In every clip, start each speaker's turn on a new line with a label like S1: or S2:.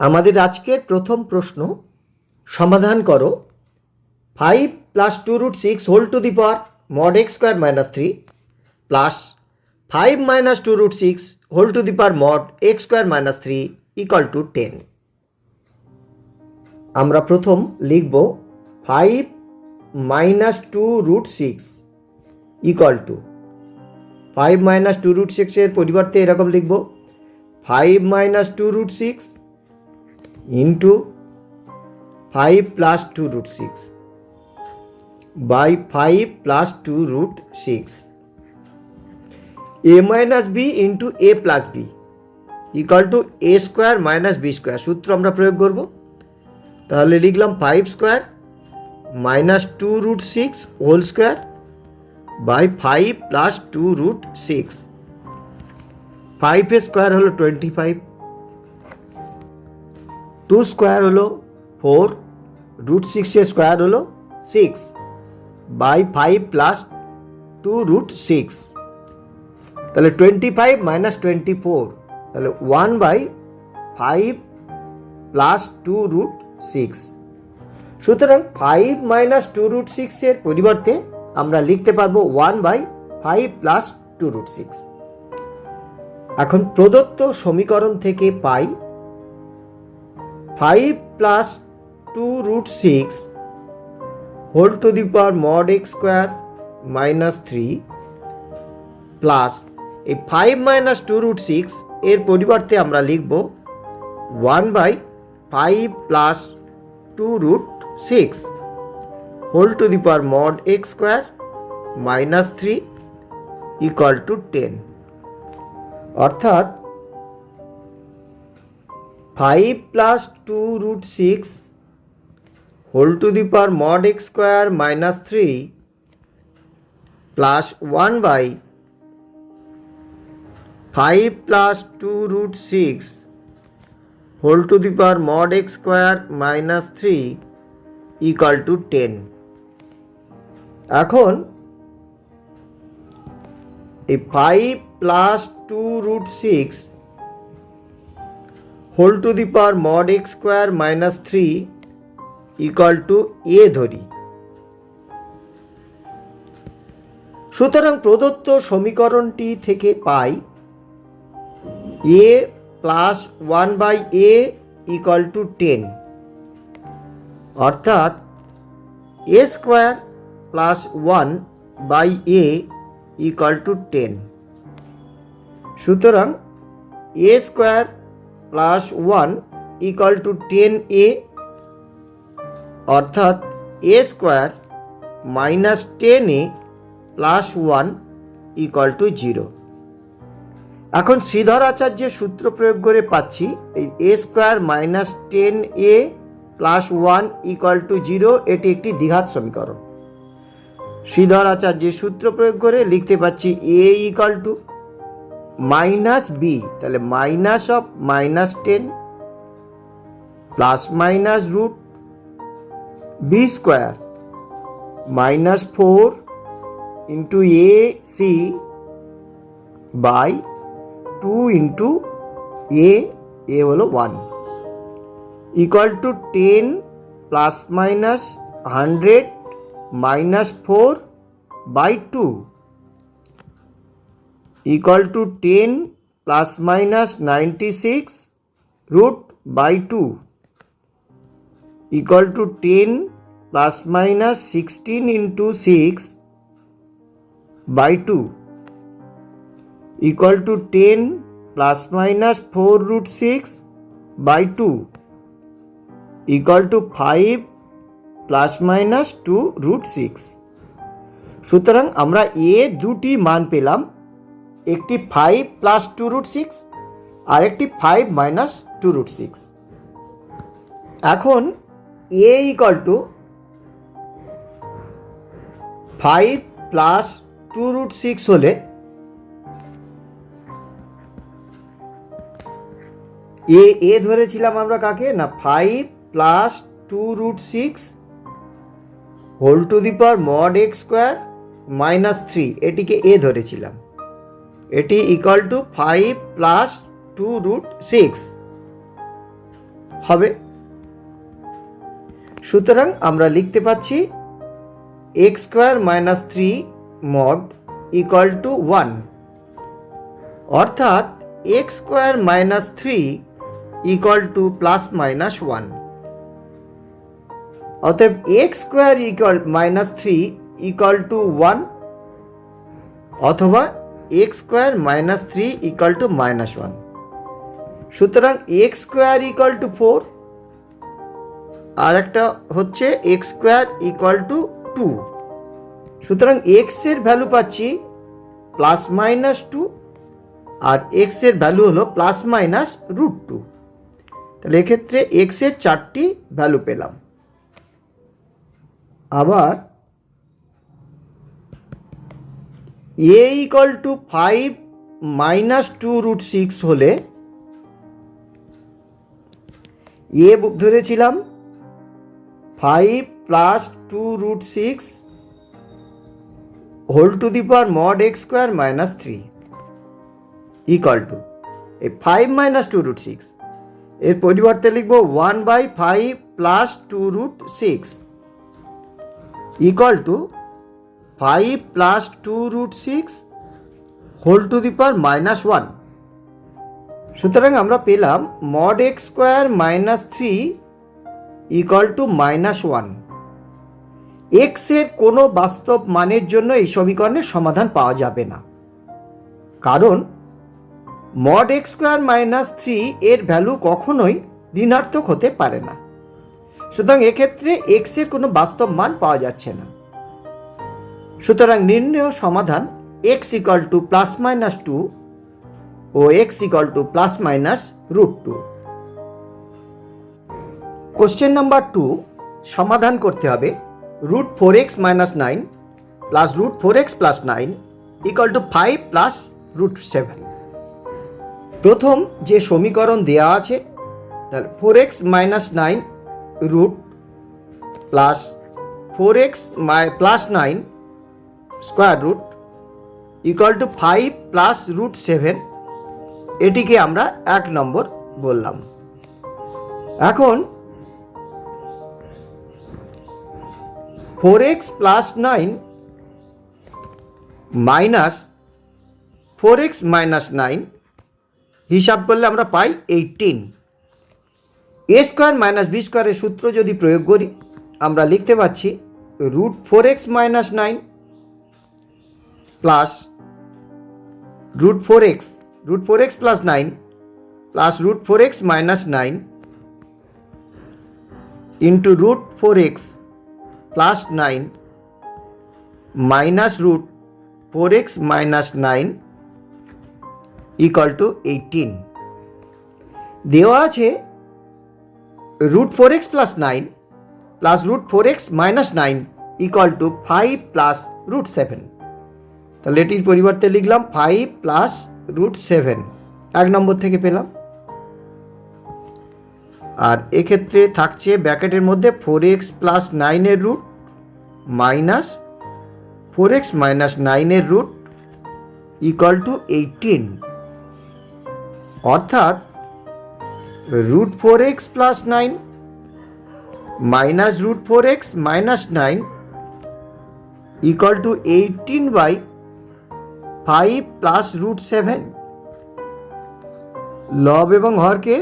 S1: আমাদের আজকের প্রথম প্রশ্ন সমাধান করো 5 + 2√6 whole to the power mod x square minus 3 plus 5 - 2√6 whole to the power mod x square minus 3 equal to 10। আমরা প্রথম লিখব 5 - 2√6 ইকুয়াল টু 5 - 2√6 এর পরিবর্তে এরকম লিখব 5 - 2√6 into 5 plus 2√6 by 5 plus 2√6 a minus b into a plus b equal to a square minus b square। সূত্র আমরা প্রয়োগ করব, তাহলে লিখলাম 5 square minus 2√6 whole square by 5 plus 2√6। 5 এর স্কোয়ার হলো 25, 2 স্কোয়ার হলো 4, √6 এর স্কোয়ার হলো 6 বাই 5 প্লাস 2√6। তাহলে 25 - 24, তাহলে 1/5 প্লাস 2√6। সুতরাং 5 - 2√6 এর পরিবর্তে আমরা লিখতে পারবো 1/5 প্লাস 2√6। এখন প্রদত্ত সমীকরণ থেকে পাই 5 plus 2√6 whole to the power mod x square minus 3 plus এই 5 - 2√6 এর পরিবর্তে আমরা লিখব 1/5 plus 2√6 whole to the power mod x square minus 3 equal to 10। অর্থাৎ 5 plus 2√6 whole to the power mod x square minus 3 plus 1/5 plus 2√6 whole to the power mod x square minus 3 equal to 10। এখন এই 5 plus 2√6 whole to the power mod x square minus 3 equal to a ধরি। সুতরাং প্রদত্ত সমীকরণটি থেকে পাই a plus 1/a equal to 10, অর্থাৎ a square plus 1/a equal to 10। সুতরাং a square plus 1 equal to 10a, অর্থাৎ a square minus 10a plus 1 equal to 0। এখন শ্রীধর আচার্যের সূত্র প্রয়োগ করে পাচ্ছি এই a square minus 10a plus 1 equal to 0, এটি একটি দ্বিঘাত সমীকরণ। শ্রীধর আচার্যের সূত্র প্রয়োগ করে লিখতে পাচ্ছি a equal to minus B, তাহলে minus of minus 10 plus minus root B square minus 4 into A C by 2 into A হলো 1 equal to 10 plus minus 100 minus 4 by 2 equal to 10 plus minus 96 root by 2 equal to 10 plus minus 16 into 6 by 2 equal to 10 plus minus 4√6 by 2 equal to 5 plus minus 2√6। সুতরাং আমরা a দুটি মান পেলাম, একটি 5 plus 2√6 আর একটি 5 minus 2√6। এখন a equal to 5 plus 2√6 হলে a ধরেছিলাম আমরা কাকে না 5 plus 2√6 whole to the power mod x square minus 3, এটিকে a ধরেছিলাম। এটি ইকুয়াল টু 5 প্লাস 2√6 হবে। সুতরাং আমরা লিখতে পাচ্ছি x square minus 3 mod equal to 1, অর্থাৎ x square minus 3 equal to plus minus 1। অতএব x square equal minus 3 equal two 1 অথবা x square minus 3 equal to minus 1। সুতরাং এক্স স্কোয়ার ইকুয়াল টু 4, আর একটা হচ্ছে এক্স স্কোয়ার ইকুয়াল টু 2। সুতরাং x এর value পাচ্ছি plus minus 2, আর x এর value হলো প্লাস মাইনাস √2। তাহলে এক্ষেত্রে এক্স এর 4টি ভ্যালু পেলাম। আবার এ ইকুয়াল টু 5 মাইনাস 2√6 হলে এ ধরেছিলাম 5 plus 2√6 whole to the power mod x square minus 3 equal to এই 5 মাইনাস 2√6 এর পরিবর্তে লিখব 1/5 plus 2√6 equal to 5 plus 2√6 whole to the power minus 1। সুতরাং আমরা পেলাম mod x square minus 3 equal to minus 1। X এর কোনো বাস্তব মানের জন্য এই সমীকরণের সমাধান পাওয়া যাবে না, কারণ মড এক্স স্কোয়ার মাইনাস 3 এর ভ্যালু কখনোই ঋণাত্মক হতে পারে না। সুতরাং এক্ষেত্রে এক্স এর কোনো বাস্তব মান পাওয়া যাচ্ছে না। সুতরাং নির্ণেয় সমাধান x equal to plus minus 2 ও x equal to plus minus √2। Question number 2 সমাধান করতে হবে √4x minus 9 plus √4x plus 9 equal to 5 plus √7। প্রথম যে সমীকরণ দেওয়া আছে, তাহলে 4x minus 9 root plus 4x plus 9 square root equal to 5 plus √7, এটিকে আমরা 1 নম্বর বললাম। এখন 4x plus 9 minus 4x minus 9 হিসাব করলে আমরা পাই 18। এ স্কোয়ার মাইনাস বি স্কোয়ারের সূত্র যদি প্রয়োগ করি, আমরা লিখতে পাচ্ছি √4x minus 9 plus √4x plus 9 plus √4x minus 9 into √4x plus 9 minus √4x minus 9 equal two 18। দেওয়া আছে √4x plus 9 plus √4x minus 9 equal to 5 plus √7। তাহলে এটির পরিবর্তে লিখলাম 5 প্লাস √7, 1 নম্বর থেকে পেলাম। আর এক্ষেত্রে থাকছে ব্র্যাকেটের মধ্যে 4x প্লাস 9 এর রুট মাইনাস 4x মাইনাস 9 এর রুট ইকুয়াল টু 18, অর্থাৎ √4x plus 9 minus √4x minus 9 equal two 18/5 plus √7। লব এবং হরকে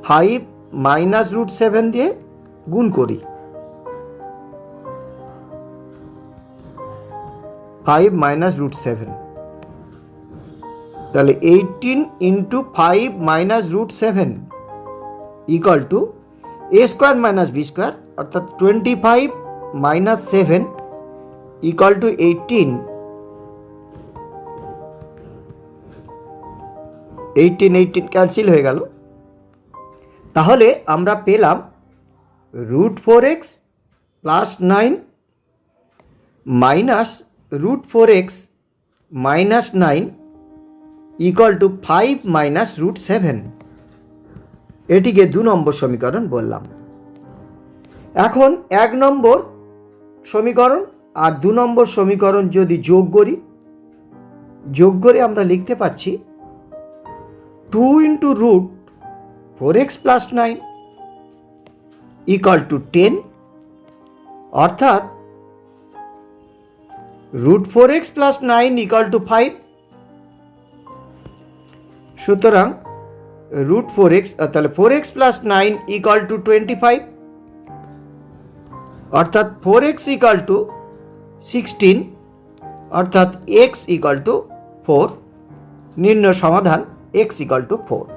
S1: 5 মাইনাস √7 দিয়ে গুণ করি, 5 মাইনাস √7, তাহলে 18 into 5 minus √7 equal to a square minus b square, অর্থাৎ 25 মাইনাস 7 ইকুয়াল টু 18। 18 ক্যান্সেল হয়ে গেল। তাহলে আমরা পেলাম √4x plus 9 minus √4x minus 9 equal to 5 minus √7। এটিকে 2 নম্বর সমীকরণ বললাম। এখন 1 নম্বর সমীকরণ আর 2 নম্বর সমীকরণ যদি যোগ করে আমরা লিখতে পাচ্ছি 2 into 4x plus 9 equal to 10, অর্থাৎ √4x প্লাস 9 ইকুয়াল টু 5। সুতরাং √4x, তাহলে 4x প্লাস 9 ইকুয়াল টু 25, অর্থাৎ 4x ইকুয়াল টু 16, অর্থাৎ x ইকুয়াল টু 4। নির্ণয় সমাধান x ইকুয়াল টু 4।